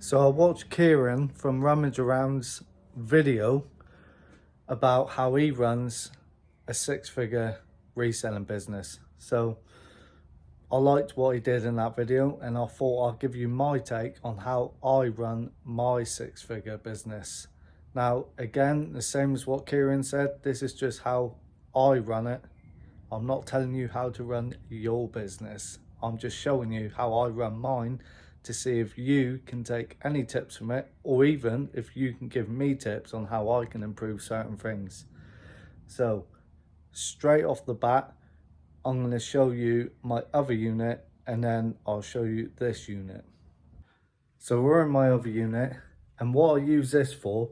So I watched Kieran from Rummage Around's video about how he runs a six-figure reselling business. So I liked what he did in that video, and I thought I'd give you my take on how I run my six-figure business. Now, again, the same as what Kieran said, this is just how I run it. I'm not telling you how to run your business. I'm just showing you how I run mine to see if you can take any tips from it, or even if you can give me tips on how I can improve certain things. So straight off the bat, I'm going to show you my other unit, and then I'll show you this unit. So we're in my other unit, and what I use this for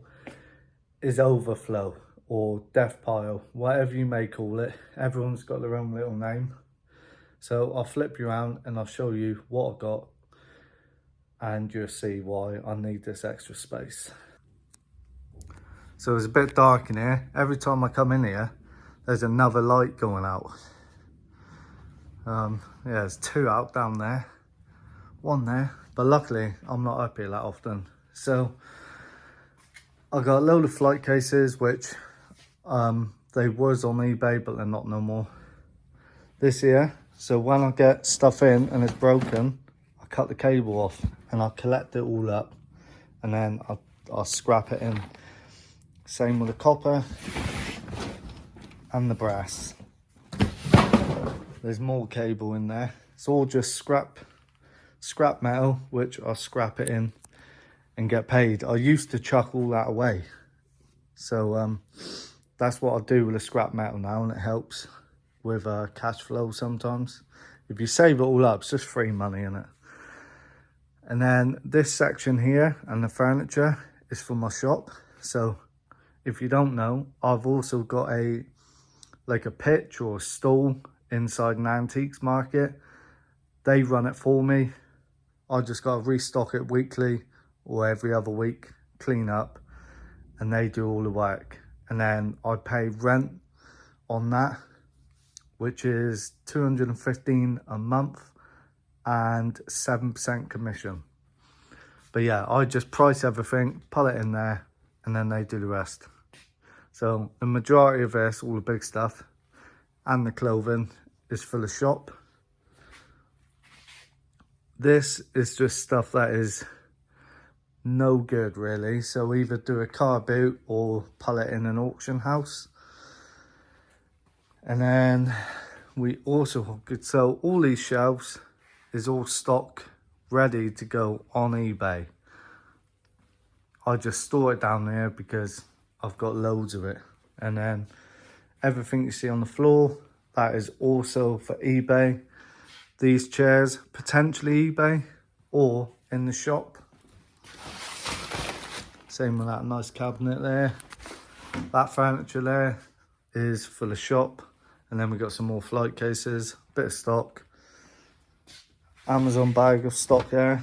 is Overflow or Death Pile, whatever you may call it. Everyone's got their own little name. So I'll flip you around and I'll show you what I've got, and you'll see why I need this extra space. So it's a bit dark in here. Every time I come in here, there's another light going out. Yeah, there's two out down there, one there, but luckily I'm not up here that often. So I got a load of flight cases, which they was on eBay, but they're not no more. This here, so when I get stuff in and it's broken, I cut the cable off and I collect it all up, and then I'll scrap it in. Same with the copper and the brass. There's more cable in there. It's all just scrap metal, which I'll scrap it in and get paid. I used to chuck all that away. So that's what I do with the scrap metal now, and it helps with cash flow sometimes. If you save it all up, it's just free money in it. And then this section here and the furniture is for my shop. So if you don't know, I've also got a pitch or a stall inside an antiques market. They run it for me. I just got to restock it weekly or every other week, clean up, and they do all the work. And then I pay rent on that, which is $215 a month and 7% commission. But yeah, I just price everything, put it in there, and then they do the rest. So the majority of this, all the big stuff and the clothing, is for the shop. This is just stuff that is no good really. So either do a car boot or pull it in an auction house. And then we also could sell all these shelves is all stock ready to go on eBay. I just store it down there because I've got loads of it. And then everything you see on the floor, that is also for eBay. These chairs, potentially eBay or in the shop. Same with that nice cabinet there. That furniture there is for the shop. And then we got some more flight cases, bit of stock. Amazon bag of stock there.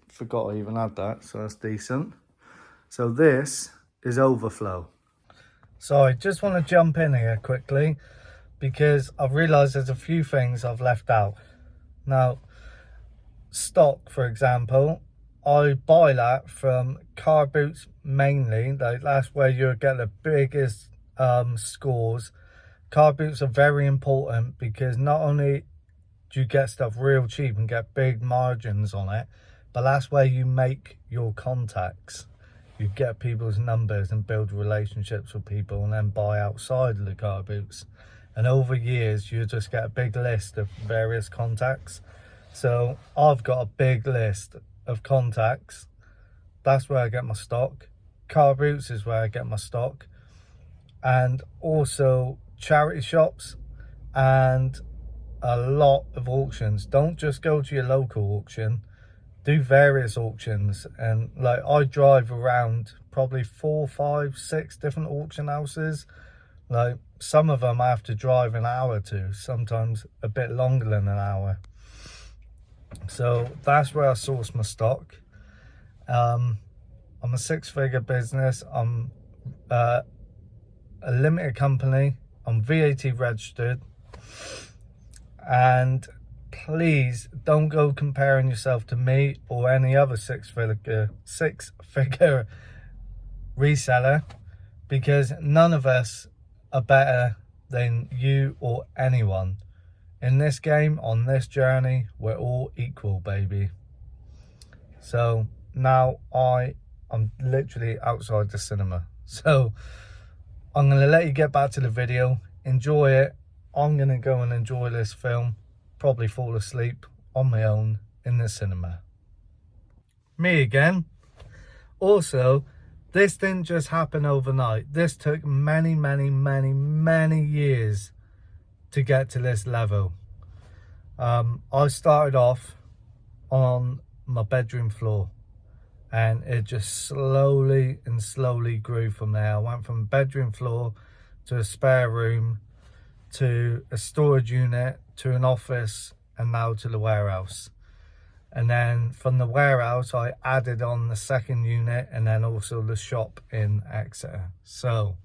Forgot I even had that, so that's decent. So this is Overflow. So I just want to jump in here quickly because I've realised there's a few things I've left out. Now, stock, for example, I buy that from car boots mainly. That's where you'll get the biggest scores. Car boots are very important because not only do you get stuff real cheap and get big margins on it, but that's where you make your contacts. You get people's numbers and build relationships with people, and then buy outside of the car boots. And over years, you just get a big list of various contacts. So I've got a big list of contacts. That's where I get my stock. Car boots is where I get my stock. And also charity shops and a lot of auctions. Don't just go to your local auction. Do various auctions. And like, I drive around probably 4, 5, 6 different auction houses. Like, some of them I have to drive an hour to, sometimes a bit longer than an hour. So that's where I source my stock. I'm a six-figure business. I'm a limited company. I'm VAT registered. And please don't go comparing yourself to me or any other six-figure reseller, because none of us are better than you or anyone. In this game, on this journey, we're all equal, baby. So now I'm literally outside the cinema. So I'm going to let you get back to the video. Enjoy it. I'm going to go and enjoy this film. Probably fall asleep on my own in the cinema. Me again. Also, this didn't just happen overnight. This took many years to get to this level. I started off on my bedroom floor, and it just slowly grew from there. I went from bedroom floor to a spare room to a storage unit to an office, and now to the warehouse. And then from the warehouse I added on the second unit, and then also the shop in Exeter. So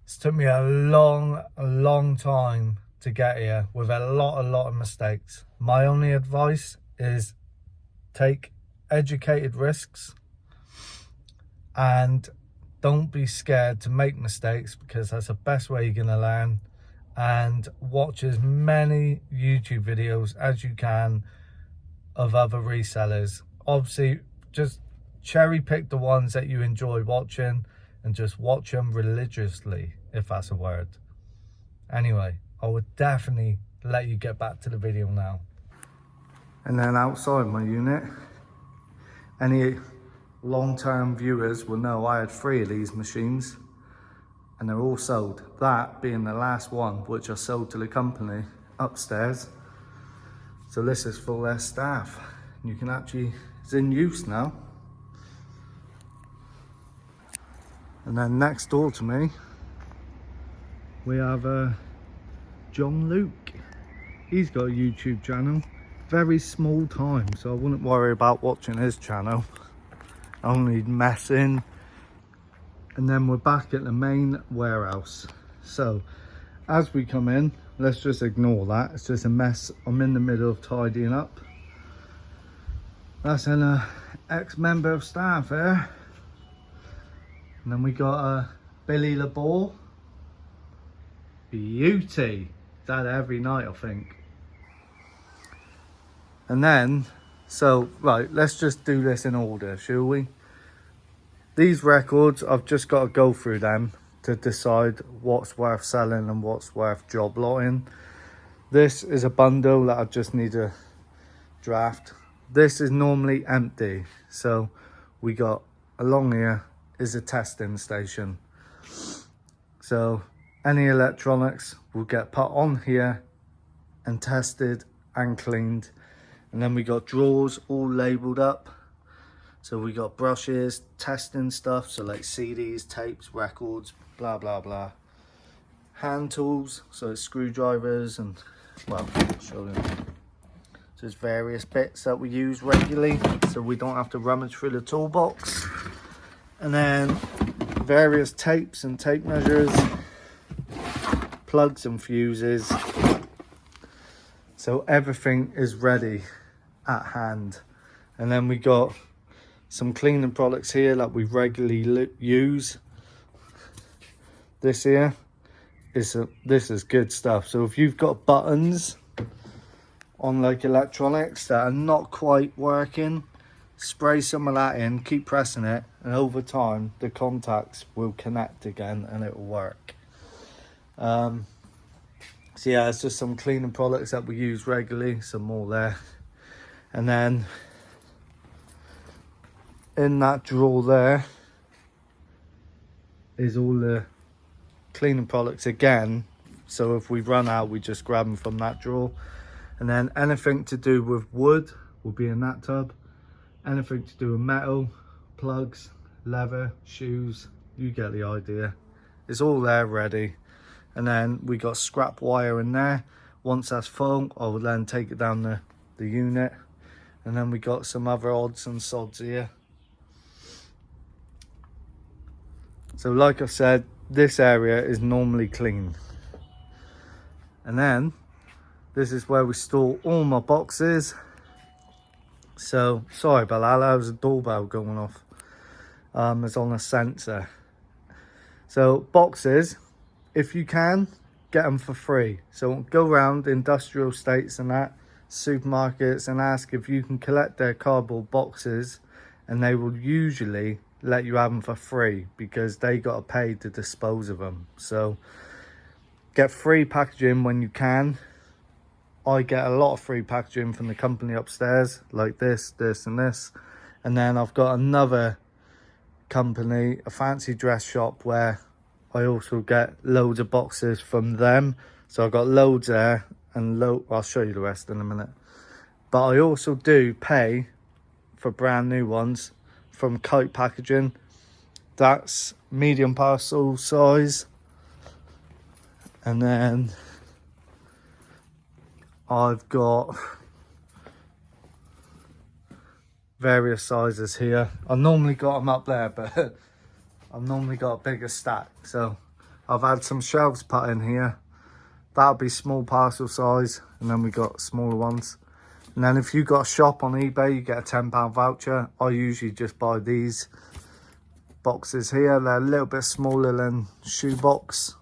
it's took me a long time to get here, with a lot of mistakes. My only advice is take educated risks and don't be scared to make mistakes, because that's the best way you're going to learn. And watch as many YouTube videos as you can of other resellers. Obviously, just cherry pick the ones that you enjoy watching and just watch them religiously, if that's a word. Anyway, I would definitely let you get back to the video now. And then outside my unit, any long-term viewers will know I had 3 of these machines, and they're all sold. That being the last one, which I sold to the company upstairs. So this is for their staff. You can actually, it's in use now. And then next door to me, we have John Luke. He's got a YouTube channel, very small time, so I wouldn't worry about watching his channel. Only messing. And then we're back at the main warehouse. So as we come in, let's just ignore that. It's just a mess. I'm in the middle of tidying up. That's an ex-member of staff here. And then we got Billy LeBour. Beauty. That every night, I think. And then, so right, let's just do this in order, shall we? These records, I've just got to go through them to decide what's worth selling and what's worth job lotting. This is a bundle that I just need to draft. This is normally empty. So we got along here is a testing station. So any electronics will get put on here and tested and cleaned. And then we got drawers all labeled up. So we got brushes, testing stuff, so like CDs, tapes, records, blah blah blah. Hand tools, so it's screwdrivers and, well, I'll show them. So there's various bits that we use regularly, so we don't have to rummage through the toolbox. And then various tapes and tape measures, plugs and fuses. So everything is ready at hand. And then we got some cleaning products here that we regularly use. This here is this is good stuff. So if you've got buttons on like electronics that are not quite working, spray some of that in, keep pressing it, and over time the contacts will connect again and it will work. So yeah, it's just some cleaning products that we use regularly, some more there. And then in that drawer there is all the cleaning products again, so if we run out we just grab them from that drawer. And then anything to do with wood will be in that tub, anything to do with metal, plugs, leather, shoes, you get the idea. It's all there ready. And then we got scrap wire in there. Once that's full, I will then take it down the unit. And then we got some other odds and sods here. So like I said, this area is normally clean. And then This is where we store all my boxes. So, sorry about that, there was a doorbell going off. It's on a sensor. So, boxes, if you can, get them for free. So, go around industrial estates and that, supermarkets, and ask if you can collect their cardboard boxes, and they will usually let you have them for free because they got to pay to dispose of them. So, get free packaging when you can. I get a lot of free packaging from the company upstairs, like this, and this. And then I've got another company, a fancy dress shop, where I also get loads of boxes from them. So I've got loads there, and I'll show you the rest in a minute. But I also do pay for brand new ones from Kite Packaging. That's medium parcel size. And then I've got various sizes here. I normally got them up there, but I've normally got a bigger stack. So I've had some shelves put in here. That'll be small parcel size, and then we got smaller ones. And then if you got a shop on eBay, you get a £10 voucher. I usually just buy these boxes here. They're a little bit smaller than shoebox.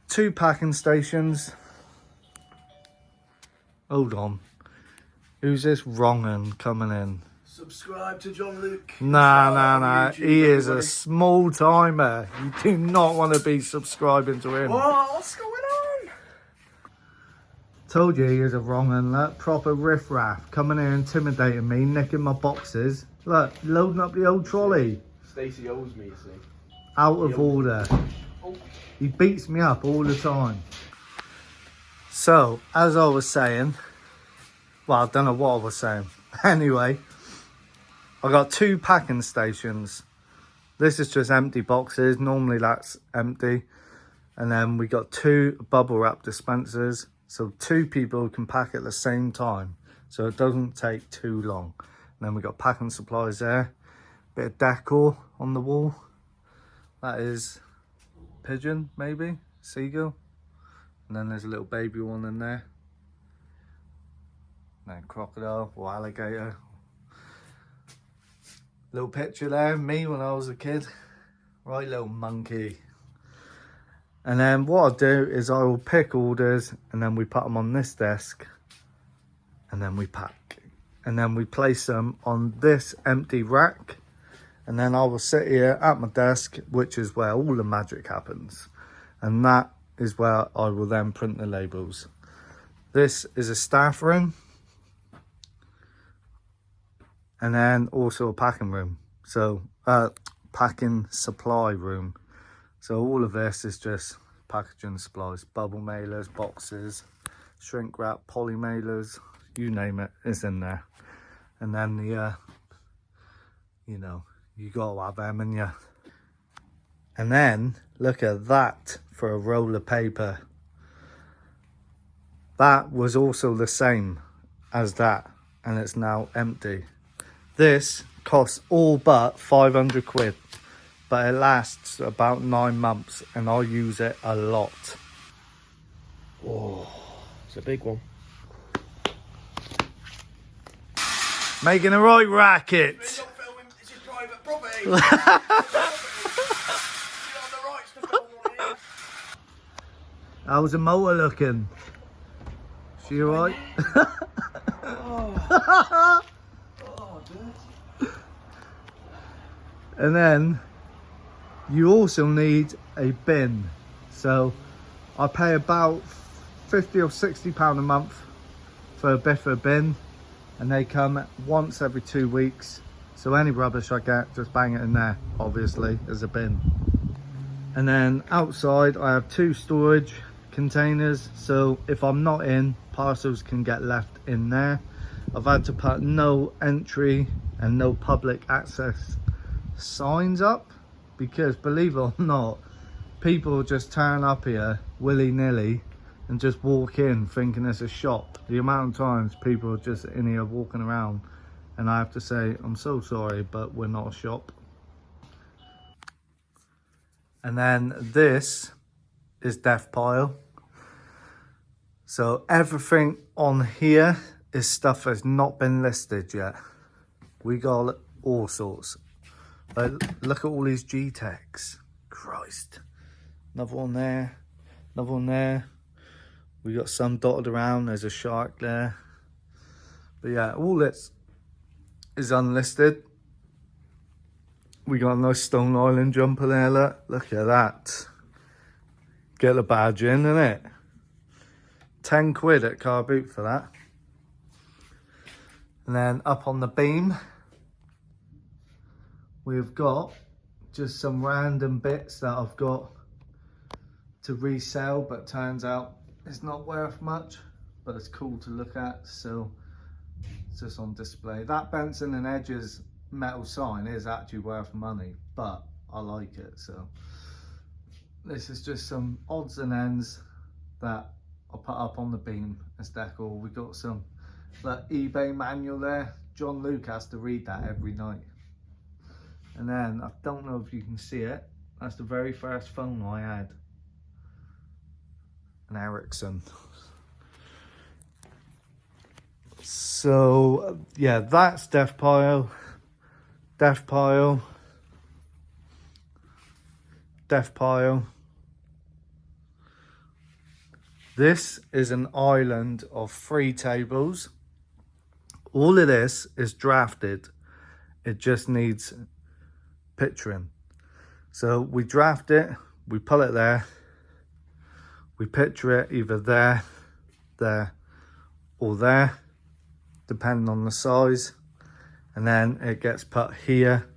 2 packing stations. Hold on. Who's this wrong'un coming in? Subscribe to John Luke. Nah. He is a small timer. You do not want to be subscribing to him. What's going on? Told you he is a wrong'un. Look, proper riffraff. Coming here intimidating me, nicking my boxes. Look, loading up the old trolley. Stacey owes me, you see. Out of order. Oh. He beats me up all the time. So, as I was saying, well, I don't know what I was saying. Anyway, I got 2 packing stations. This is just empty boxes. Normally that's empty. And then we got 2 bubble wrap dispensers. So 2 people can pack at the same time. So it doesn't take too long. And then we got packing supplies there. Bit of decor on the wall. That is pigeon, maybe? Seagull. And then there's a little baby one in there. And then crocodile or alligator. Little picture there, me when I was a kid. Right little monkey. And then what I'll do is I will pick orders, and then we put them on this desk. And then we pack. And then we place them on this empty rack. And then I will sit here at my desk, which is where all the magic happens. And that is where I will then print the labels. This is a staff room. And then also a packing room. So, packing supply room. So all of this is just packaging supplies. Bubble mailers, boxes, shrink wrap, poly mailers, you name it, is in there. And then the, you know, you gotta have them in you. And then, look at that for a roll of paper. That was also the same as that, and it's now empty. This costs all but 500 quid, but it lasts about 9 months, and I use it a lot. Oh, it's a big one. Making a right racket. We're not filming, this is private property. You have the rights to film on here. How's the motor looking? She alright? Oh, dirty. And then you also need a bin. So I pay about 50 or 60 pound a month for a biffer bin, and they come once every 2 weeks. So any rubbish I get, just bang it in there, obviously, as a bin. And then outside I have 2 storage containers, so if I'm not in, parcels can get left in there. I've had to put no entry and no public access signs up, because believe it or not, people just turn up here willy-nilly and just walk in thinking it's a shop. The amount of times people are just in here walking around, and I have to say, I'm so sorry, but we're not a shop. And then this is death pile. So everything on here is stuff that's not been listed yet. We got all sorts. Like, look at all these G-Techs. Christ. Another one there. Another one there. We got some dotted around. There's a shark there. But yeah, all this is unlisted. We got a nice Stone Island jumper there. Look at that. Get the badge in, innit? 10 quid at car boot for that. And then up on the beam, we've got just some random bits that I've got to resell, but turns out it's not worth much, but it's cool to look at, so it's just on display. That Benson and Edges metal sign is actually worth money, but I like it, so this is just some odds and ends that I'll put up on the beam as decor. We got some like eBay manual there. John Luke has to read that every night. And then I don't know if you can see it, that's the very first phone I had, an Ericsson. So yeah, that's Death Pile, Death Pile, Death Pile. This is an island of 3 tables. All of this is drafted. It just needs picturing. So we draft it, we pull it there, we picture it either there, there, or there, depending on the size. And then it gets put here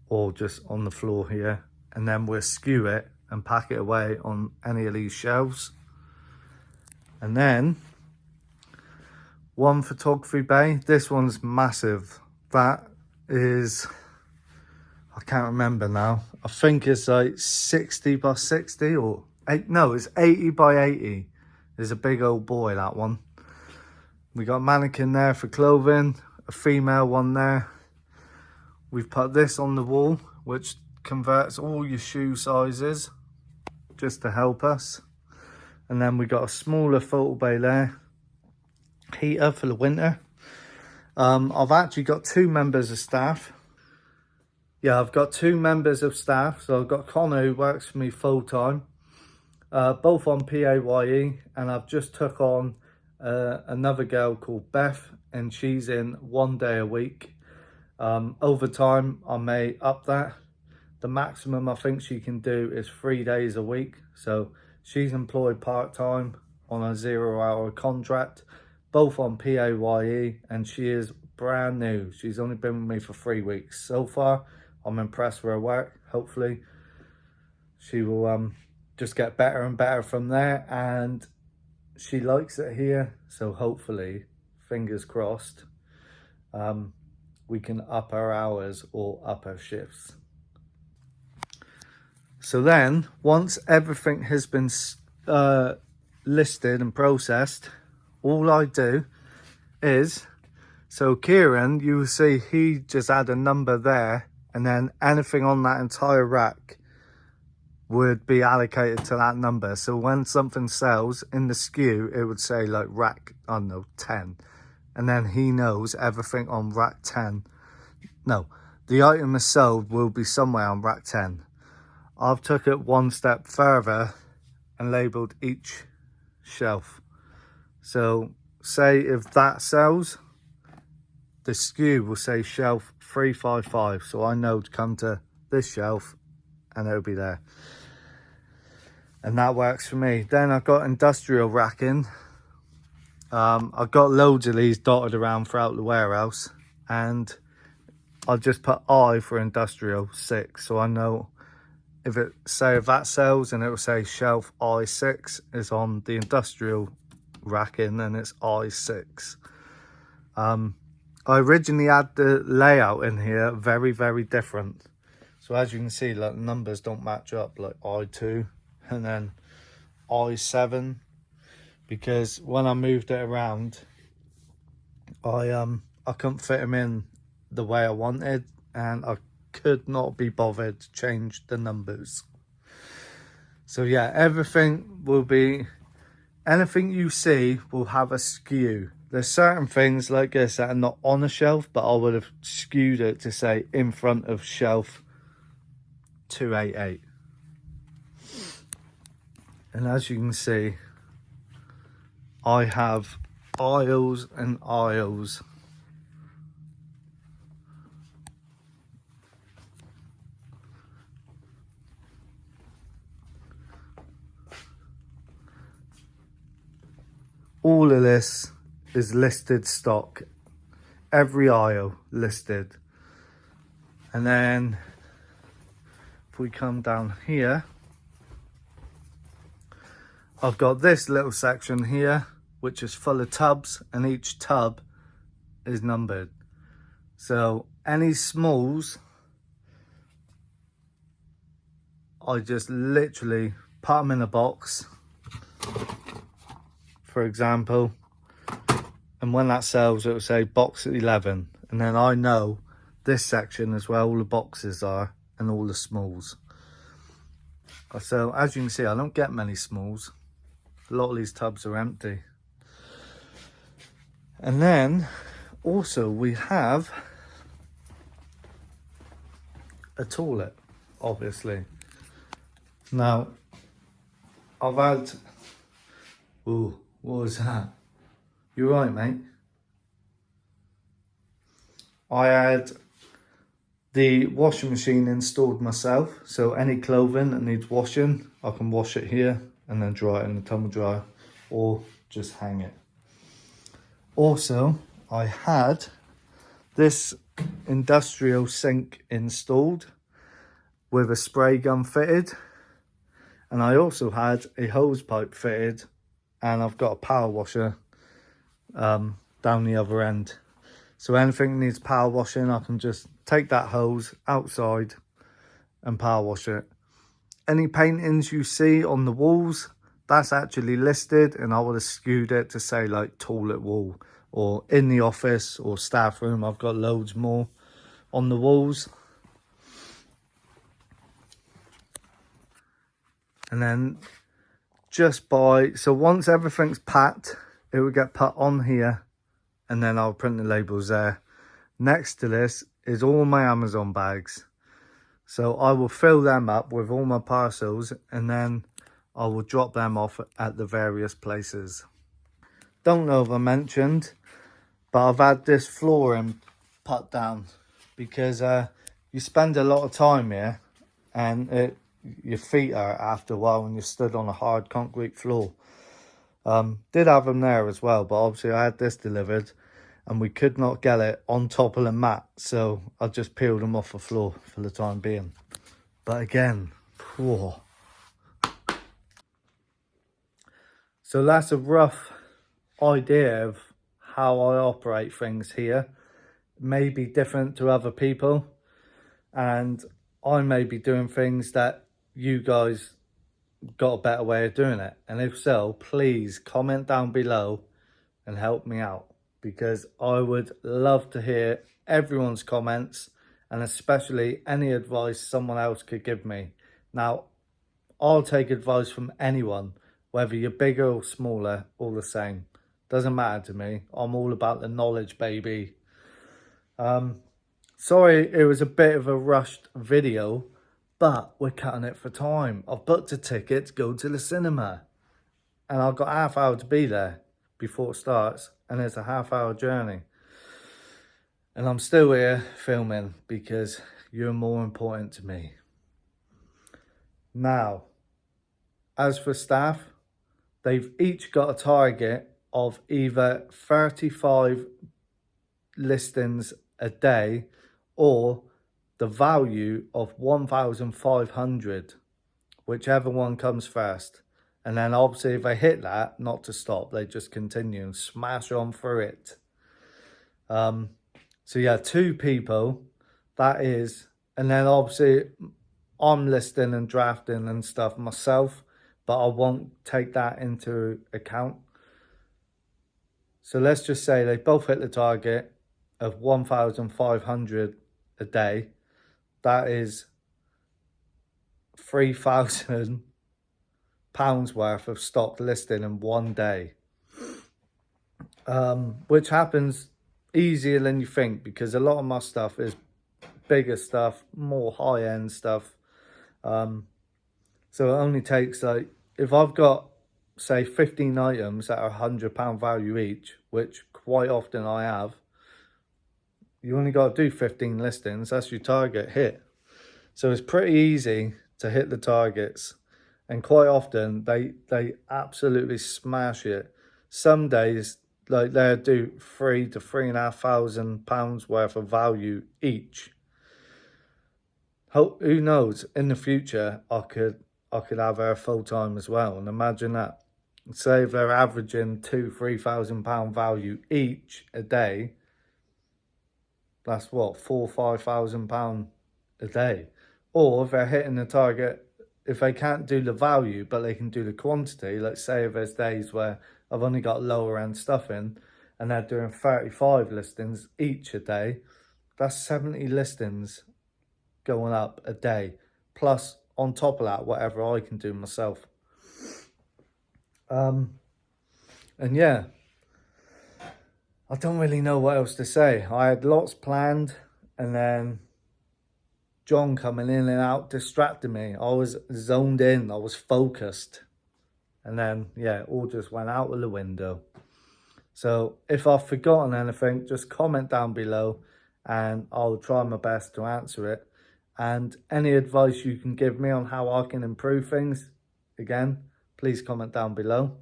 or just on the floor here. And then we'll skew it and pack it away on any of these shelves. And then one photography bay. This one's massive. That is, I can't remember now. I think it's like 60 by 60 or no, it's 80 by 80. It's a big old boy, that one. We got a mannequin there for clothing, a female one there. We've put this on the wall, which converts all your shoe sizes just to help us. And then we got a smaller photo bay there, heater for the winter. I've actually got 2 members of staff. Yeah, I've got 2 members of staff. So I've got Connor, who works for me full time, both on PAYE, and I've just took on another girl called Beth, and she's in 1 day a week. Over time, I may up that. The maximum I think she can do is 3 days a week. So she's employed part-time on a 0-hour contract, both on PAYE, and she is brand new. She's only been with me for 3 weeks. So far, I'm impressed with her work. Hopefully, she will just get better and better from there, and she likes it here. So hopefully, fingers crossed, we can up her hours or up her shifts. So then, once everything has been listed and processed, all I do is, so Kieran, you will see he just had a number there, and then anything on that entire rack would be allocated to that number. So when something sells in the SKU, it would say like rack, I don't know, 10. And then he knows everything on rack 10. No, the item is sold will be somewhere on rack 10. I've took it one step further and labelled each shelf. So say if that sells, the SKU will say shelf 355. So I know to come to this shelf and it'll be there. And that works for me. Then I've got industrial racking. I've got loads of these dotted around throughout the warehouse, and I'll just put I for industrial 6. So I know if that sells, and it will say shelf I6 is on the industrial racking, and it's I6. I originally had the layout in here very, very different. So as you can see, like, numbers don't match up, like I2 and then I7, because when I moved it around, I couldn't fit them in the way I wanted, and I could not be bothered to change the numbers. So yeah, everything will be anything you see will have a skew. There's certain things like this that are not on a shelf, but I would have skewed it to say in front of shelf 288. And as you can see, I have aisles and aisles all of this is listed stock, every aisle listed. And then if we come down here, I've got this little section here which is full of tubs, and each tub is numbered. So any smalls, I just literally put them in a box, for example, and when that sells it will say box 11, and then I know this section is where all the boxes are and all the smalls. So as you can see, I don't get many smalls. A lot of these tubs are empty. And then also we have a toilet, obviously. Now I've had, ooh, what was that? You right, mate? I had the washing machine installed myself, so any clothing that needs washing, I can wash it here and then dry it in the tumble dryer or just hang it. Also, I had this industrial sink installed with a spray gun fitted, and I also had a hose pipe fitted, and I've got a power washer down the other end. So anything that needs power washing, I can just take that hose outside and power wash it. Any paintings you see on the walls, that's actually listed, and I would have skewed it to say like toilet wall, or in the office or staff room. I've got loads more on the walls. And then so once everything's packed, it will get put on here, and then I'll print the labels there. Next to this is all my Amazon bags. So I will fill them up with all my parcels, and then I will drop them off at the various places. Don't know if I mentioned, but I've had this flooring put down because you spend a lot of time here, and your feet are after a while when you're stood on a hard concrete floor. Did have them there as well, but obviously I had this delivered and we could not get it on top of the mat, so I just peeled them off the floor for the time being. But again, whoa. So that's a rough idea of how I operate things here. It may be different to other people, and I may be doing things that you guys got a better way of doing it. And if so, please comment down below and help me out, because I would love to hear everyone's comments, and especially any advice someone else could give me. Now, I'll take advice from anyone, whether you're bigger or smaller, all the same. Doesn't matter to me. I'm all about the knowledge, baby. Sorry, it was a bit of a rushed video, but we're cutting it for time. I've booked a ticket to go to the cinema, and I've got half hour to be there before it starts, and it's a half-hour journey. And I'm still here filming because you're more important to me. Now, as for staff, they've each got a target of either 35 listings a day or the value of 1,500, whichever one comes first. And then obviously if they hit that, not to stop, they just continue and smash on through it. So yeah, 2 people, that is, and then obviously I'm listing and drafting and stuff myself, but I won't take that into account. So let's just say they both hit the target of 1,500 a day. That is 3,000 pounds worth of stock listed in one day, which happens easier than you think, because a lot of my stuff is bigger stuff, more high-end stuff. So it only takes, like, if I've got, say, 15 items that are £100 value each, which quite often I have, you only got to do 15 listings. That's your target hit. So it's pretty easy to hit the targets, and quite often they absolutely smash it. Some days, like, they'll do £3,000 to £3,500 worth of value each. Who knows? In the future, I could have her full time as well. And imagine that. Say if they're averaging £2,000 to £3,000 value each a day. That's what, £4,000 or £5,000 a day. Or if they're hitting the target, if they can't do the value but they can do the quantity. Like, say if there's days where I've only got lower end stuff in, and they're doing 35 listings each a day, that's 70 listings going up a day, plus on top of that whatever I can do myself. And yeah, I don't really know what else to say. I had lots planned, and then John coming in and out distracted me. I was zoned in, I was focused, and then yeah, it all just went out of the window. So if I've forgotten anything, just comment down below and I'll try my best to answer it. And any advice you can give me on how I can improve things, again, please comment down below.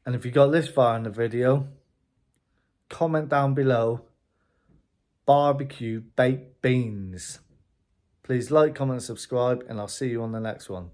And if you got this far in the video, comment down below barbecue baked beans. Please like, comment, subscribe, and I'll see you on the next one.